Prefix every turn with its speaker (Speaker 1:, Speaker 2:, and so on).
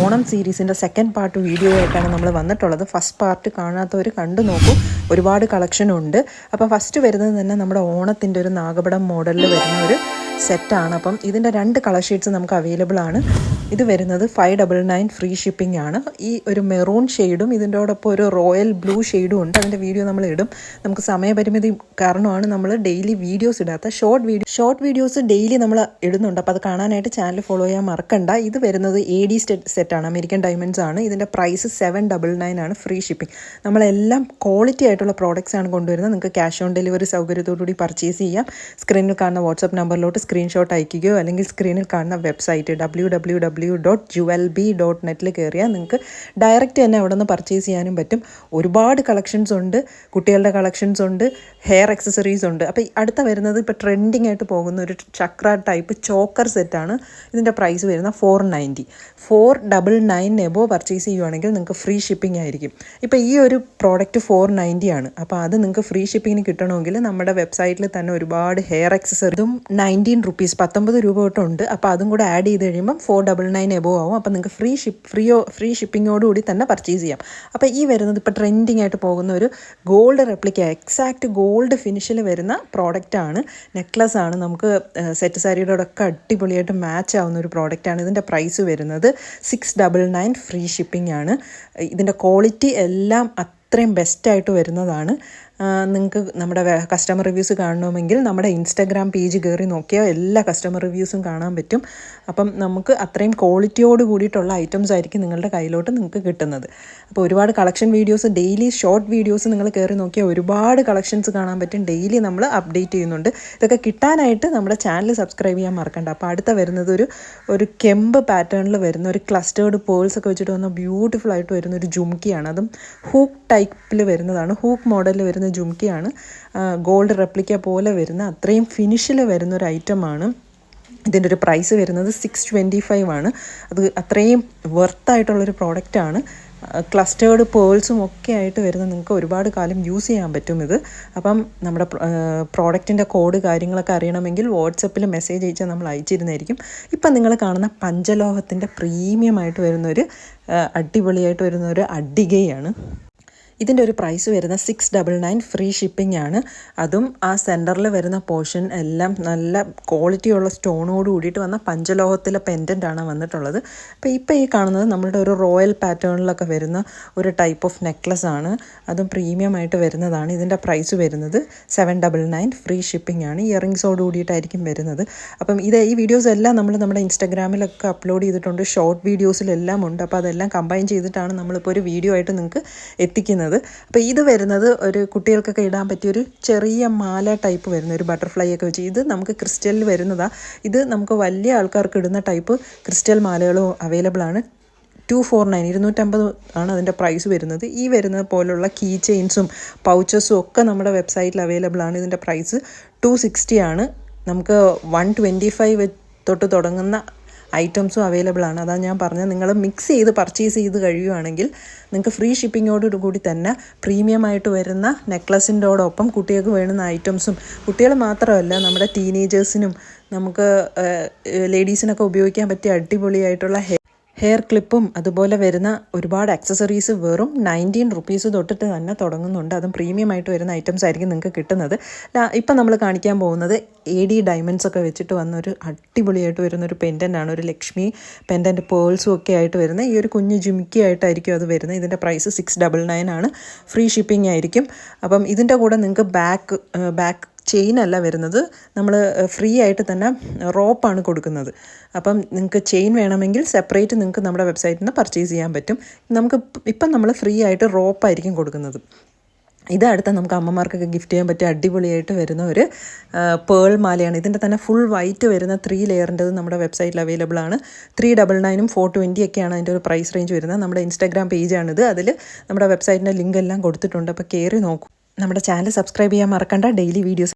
Speaker 1: Onam സീരീസിൻ്റെ second part video ആയിട്ടാണ് നമ്മൾ വന്നിട്ടുള്ളത്. ഫസ്റ്റ് പാർട്ട് കാണാത്തവർ കണ്ടു നോക്കൂ, ഒരുപാട് കളക്ഷനുണ്ട്. അപ്പോൾ ഫസ്റ്റ് വരുന്നത് തന്നെ നമ്മുടെ ഓണത്തിൻ്റെ ഒരു നാഗപടം മോഡലിൽ വരുന്ന ഒരു സെറ്റാണ്. അപ്പം ഇതിൻ്റെ 2 കളർ ഷെയ്ഡ്സ് നമുക്ക് അവൈലബിൾ ആണ്. ഇത് വരുന്നത് 599 ഫ്രീ ഷിപ്പിംഗ് ആണ്. ഈ ഒരു മെറൂൺ ഷെയ്ഡും ഇതിൻ്റോടൊപ്പം ഒരു റോയൽ ബ്ലൂ ഷെയ്ഡും ഉണ്ട്. അതിൻ്റെ വീഡിയോ നമ്മൾ ഇടും. നമുക്ക് സമയപരിമിതി കാരണമാണ് നമ്മൾ ഡെയിലി വീഡിയോസ് ഇടാത്ത. ഷോർട്ട് വീഡിയോസ് ഡെയിലി നമ്മൾ ഇടുന്നുണ്ട്. അപ്പോൾ അത് കാണാനായിട്ട് ചാനൽ ഫോളോ ചെയ്യാൻ മറക്കണ്ട. ഇത് വരുന്നത് AD സെറ്റാണ്, അമേരിക്കൻ ഡയമണ്ട്സ് ആണ്. ഇതിൻ്റെ പ്രൈസ് 799 ആണ്, ഫ്രീ ഷിപ്പിംഗ്. നമ്മളെല്ലാം ക്വാളിറ്റി ആയിട്ടുള്ള പ്രോഡക്റ്റ്സ് ആണ് കൊണ്ടുവരുന്നത്. നിങ്ങൾക്ക് ക്യാഷ് ഓൺ ഡെലിവറി സൗകര്യത്തോടുകൂടി പർച്ചേസ് ചെയ്യാം. സ്ക്രീനിൽ കാണുന്ന വാട്സപ്പ് നമ്പറിലോട്ട് സ്ക്രീൻഷോട്ട് അയക്കുകയോ അല്ലെങ്കിൽ സ്ക്രീനിൽ കാണുന്ന വെബ്സൈറ്റ് www.jewelby.net കയറിയാൽ നിങ്ങൾക്ക് ഡയറക്റ്റ് തന്നെ അവിടെ നിന്ന് പർച്ചേസ് ചെയ്യാനും പറ്റും. ഒരുപാട് കളക്ഷൻസ് ഉണ്ട്, കുട്ടികളുടെ കളക്ഷൻസ് ഉണ്ട്, ഹെയർ ആക്സസറീസ് ഉണ്ട്. അപ്പോൾ അടുത്ത വരുന്നത് ഇപ്പോൾ ട്രെൻഡിങ് ആയിട്ട് പോകുന്ന ഒരു ചക്ര ടൈപ്പ് ചോക്കർ സെറ്റാണ്. ഇതിൻ്റെ പ്രൈസ് വരുന്ന 499 എബോ പർച്ചേസ് ചെയ്യുവാണെങ്കിൽ നിങ്ങൾക്ക് ഫ്രീ ഷിപ്പിംഗ് ആയിരിക്കും. ഇപ്പോൾ ഈ ഒരു പ്രോഡക്റ്റ് 490 ആണ്. അപ്പോൾ അത് നിങ്ങൾക്ക് ഫ്രീ ഷിപ്പിങ്ങിന് കിട്ടണമെങ്കിൽ നമ്മുടെ വെബ്സൈറ്റിൽ തന്നെ ഒരുപാട് ഹെയർ ആക്സസറീസും 19 റുപ്പീസ് 19 രൂപ തൊട്ടുണ്ട്. അപ്പോൾ അതും കൂടെ ആഡ് ചെയ്ത് കഴിയുമ്പം 499 എബോ ആവും. അപ്പോൾ നിങ്ങൾക്ക് ഫ്രീ ഷിപ്പിങ്ങോടുകൂടി തന്നെ പർച്ചേസ് ചെയ്യാം. അപ്പോൾ ഈ വരുന്നത് ഇപ്പോൾ ട്രെൻഡിങ് ആയിട്ട് പോകുന്ന ഒരു ഗോൾഡ് റെപ്ലിക്ക, എക്സാക്റ്റ് ഗോൾഡ് ഫിനിഷിൽ വരുന്ന പ്രോഡക്റ്റാണ്. നെക്ലസ് ആണ്. നമുക്ക് സെറ്റ് സാരിയോടൊക്കെ അടിപൊളിയായിട്ട് മാച്ച് ആവുന്ന ഒരു പ്രോഡക്റ്റാണ്. ഇതിൻ്റെ പ്രൈസ് വരുന്നത് 699 ഫ്രീ ഷിപ്പിംഗ് ആണ്. ഇതിൻ്റെ ക്വാളിറ്റി എല്ലാം അത്രയും ബെസ്റ്റായിട്ട് വരുന്നതാണ്. നിങ്ങൾക്ക് നമ്മുടെ കസ്റ്റമർ റിവ്യൂസ് കാണണമെങ്കിൽ നമ്മുടെ ഇൻസ്റ്റാഗ്രാം പേജ് കയറി നോക്കിയാൽ എല്ലാ കസ്റ്റമർ റിവ്യൂസും കാണാൻ പറ്റും. അപ്പം നമുക്ക് അത്രയും ക്വാളിറ്റിയോട് കൂടിയിട്ടുള്ള ഐറ്റംസ് ആയിരിക്കും നിങ്ങളുടെ കയ്യിലോട്ട് നിങ്ങൾക്ക് കിട്ടുന്നത്. അപ്പോൾ ഒരുപാട് collection videos, daily short videos നിങ്ങൾ കയറി നോക്കിയാൽ ഒരുപാട് കളക്ഷൻസ് കാണാൻ പറ്റും. ഡെയിലി നമ്മൾ അപ്ഡേറ്റ് ചെയ്യുന്നുണ്ട്. ഇതൊക്കെ കിട്ടാനായിട്ട് നമ്മുടെ ചാനൽ സബ്സ്ക്രൈബ് ചെയ്യാൻ മറക്കണ്ട. അപ്പോൾ അടുത്ത വരുന്നത് ഒരു കെമ്പ് പാറ്റേണിൽ വരുന്ന ഒരു ക്ലസ്റ്റേർഡ് പേൾസ് ഒക്കെ വെച്ചിട്ട് വന്ന ബ്യൂട്ടിഫുൾ ആയിട്ട് വരുന്ന ഒരു ജുംക്കിയാണ്. അതും ഹൂക്ക് ടൈപ്പിൽ വരുന്നതാണ്, ഹൂക്ക് മോഡലിൽ വരുന്ന ജുംക്കിയാണ്. ഗോൾഡ് റെപ്ലിക്ക പോലെ വരുന്ന അത്രയും ഫിനിഷിൽ വരുന്ന ഒരു ഐറ്റമാണ്. ഇതിൻ്റെ ഒരു പ്രൈസ് വരുന്നത് 625 ആണ്. അത് അത്രയും വെർത്തായിട്ടുള്ളൊരു പ്രോഡക്റ്റാണ്. ക്ലസ്റ്റേർഡ് പേൾസും ഒക്കെ ആയിട്ട് വരുന്ന നിങ്ങൾക്ക് ഒരുപാട് കാലം യൂസ് ചെയ്യാൻ പറ്റും ഇത്. അപ്പം നമ്മുടെ പ്രോഡക്റ്റിൻ്റെ കോഡ് കാര്യങ്ങളൊക്കെ അറിയണമെങ്കിൽ വാട്സപ്പിൽ മെസ്സേജ് അയച്ചാൽ നമ്മൾ അയച്ചിരുന്നതായിരിക്കും. ഇപ്പം നിങ്ങൾ കാണുന്ന പഞ്ചലോഹത്തിൻ്റെ പ്രീമിയമായിട്ട് വരുന്നൊരു അടിപൊളിയായിട്ട് വരുന്നൊരു അഡിഗയാണ്. ഇതിൻ്റെ ഒരു പ്രൈസ് വരുന്ന 699 ഫ്രീ ഷിപ്പിംഗ് ആണ്. അതും ആ സെൻറ്ററിൽ വരുന്ന പോർഷൻ എല്ലാം നല്ല ക്വാളിറ്റിയുള്ള സ്റ്റോണോട് കൂടിയിട്ട് വന്ന പഞ്ചലോഹത്തിലെ പെൻഡൻ്റ് ആണ് വന്നിട്ടുള്ളത്. അപ്പോൾ ഇപ്പോൾ ഈ കാണുന്നത് നമ്മളുടെ ഒരു റോയൽ പാറ്റേണിലൊക്കെ വരുന്ന ഒരു ടൈപ്പ് ഓഫ് നെക്ലസ് ആണ്. അതും പ്രീമിയം ആയിട്ട് വരുന്നതാണ്. ഇതിൻ്റെ പ്രൈസ് വരുന്നത് 799 ഫ്രീ ഷിപ്പിംഗ് ആണ്. ഇയറിങ്സോട് കൂടിയിട്ടായിരിക്കും വരുന്നത്. അപ്പം ഈ വീഡിയോസ് എല്ലാം നമ്മൾ നമ്മുടെ ഇൻസ്റ്റാഗ്രാമിലൊക്കെ അപ്ലോഡ് ചെയ്തിട്ടുണ്ട്, ഷോർട്ട് വീഡിയോസിലെല്ലാം ഉണ്ട്. അപ്പോൾ അതെല്ലാം കമ്പൈൻ ചെയ്തിട്ടാണ് നമ്മളിപ്പോൾ ഒരു വീഡിയോ ആയിട്ട് നിങ്ങൾക്ക് എത്തിക്കുന്നത്. അപ്പോൾ ഇത് വരുന്നത് ഒരു കുട്ടികൾക്കൊക്കെ ഇടാൻ പറ്റിയൊരു ചെറിയ മാല ടൈപ്പ് വരുന്ന ഒരു ബട്ടർഫ്ലൈ ഒക്കെ വെച്ച്, ഇത് നമുക്ക് ക്രിസ്റ്റലിൽ വരുന്നതാണ്. ഇത് നമുക്ക് വലിയ ആൾക്കാർക്ക് ഇടുന്ന ടൈപ്പ് ക്രിസ്റ്റൽ മാലകളും അവൈലബിൾ ആണ്. 249 250 ആണ് അതിൻ്റെ പ്രൈസ് വരുന്നത്. ഈ വരുന്നത് പോലുള്ള കീ ചെയിൻസും പൗച്ചസും ഒക്കെ നമ്മുടെ വെബ്സൈറ്റിൽ അവൈലബിൾ ആണ്. ഇതിൻ്റെ പ്രൈസ് 260 ആണ്. നമുക്ക് 125 തൊട്ട് തുടങ്ങുന്ന ഐറ്റംസും അവൈലബിൾ ആണ്. അതാണ് ഞാൻ പറഞ്ഞത്, നിങ്ങൾ മിക്സ് ചെയ്ത് പർച്ചേസ് ചെയ്ത് കഴിയുവാണെങ്കിൽ നിങ്ങൾക്ക് ഫ്രീ ഷിപ്പിങ്ങോട് കൂടി തന്നെ പ്രീമിയമായിട്ട് വരുന്ന നെക്ലസിൻ്റെയോടൊപ്പം കുട്ടികൾക്ക് വേണ്ടുന്ന ഐറ്റംസും, കുട്ടികൾ മാത്രമല്ല നമ്മുടെ ടീനേജേഴ്സിനും നമുക്ക് ലേഡീസിനൊക്കെ ഉപയോഗിക്കാൻ പറ്റിയ അടിപൊളിയായിട്ടുള്ള ഹെയർ ക്ലിപ്പും അതുപോലെ വരുന്ന ഒരുപാട് ആക്സസറീസ് വെറും 19 റുപ്പീസ് തൊട്ടിട്ട് തന്നെ തുടങ്ങുന്നുണ്ട്. അതും പ്രീമിയം ആയിട്ട് വരുന്ന ഐറ്റംസ് ആയിരിക്കും നിങ്ങൾക്ക് കിട്ടുന്നത്. ഇപ്പം നമ്മൾ കാണിക്കാൻ പോകുന്നത് AD ഡയമണ്ട്സ് ഒക്കെ വെച്ചിട്ട് വന്നൊരു അടിപൊളിയായിട്ട് വരുന്നൊരു പെൻഡൻ്റ് ആണ്. ഒരു ലക്ഷ്മി പെൻഡൻറ്റ് പേൾസും ഒക്കെ ആയിട്ട് വരുന്ന ഈ ഒരു കുഞ്ഞു ജിമിക്കി ആയിട്ടായിരിക്കും അത് വരുന്നത്. ഇതിൻ്റെ പ്രൈസ് 699 ആണ്. ഫ്രീ ഷിപ്പിംഗ് ആയിരിക്കും. അപ്പം ഇതിൻ്റെ കൂടെ നിങ്ങൾക്ക് ബാക്ക് ചെയിൻ അല്ല വരുന്നത്, നമ്മൾ ഫ്രീ ആയിട്ട് തന്നെ റോപ്പാണ് കൊടുക്കുന്നത്. അപ്പം നിങ്ങൾക്ക് ചെയിൻ വേണമെങ്കിൽ സെപ്പറേറ്റ് നിങ്ങൾക്ക് നമ്മുടെ വെബ്സൈറ്റിൽ നിന്ന് പർച്ചേസ് ചെയ്യാൻ പറ്റും. ഇപ്പം നമ്മൾ ഫ്രീ ആയിട്ട് റോപ്പായിരിക്കും കൊടുക്കുന്നത്. ഇത് അടുത്ത നമുക്ക് അമ്മമാർക്കൊക്കെ ഗിഫ്റ്റ് ചെയ്യാൻ പറ്റിയ അടിപൊളിയായിട്ട് വരുന്ന ഒരു പേൾ മാലയാണ്. ഇതിൻ്റെ തന്നെ ഫുൾ വൈറ്റ് വരുന്ന 3 ലെയറിൻ്റെത് നമ്മുടെ വെബ്സൈറ്റിൽ അവൈലബിൾ ആണ്. 399 420 ഒക്കെയാണ് അതിൻ്റെ ഒരു പ്രൈസ് റേഞ്ച് വരുന്നത്. നമ്മുടെ ഇൻസ്റ്റാഗ്രാം പേജാണിത്. അതിൽ നമ്മുടെ വെബ്സൈറ്റിൻ്റെ ലിങ്ക് എല്ലാം കൊടുത്തിട്ടുണ്ട്. അപ്പോൾ കയറി നോക്കൂ. നമ്മുടെ ചാനൽ സബ്സ്ക്രൈബ് ചെയ്യാൻ മറക്കണ്ട. Daily videos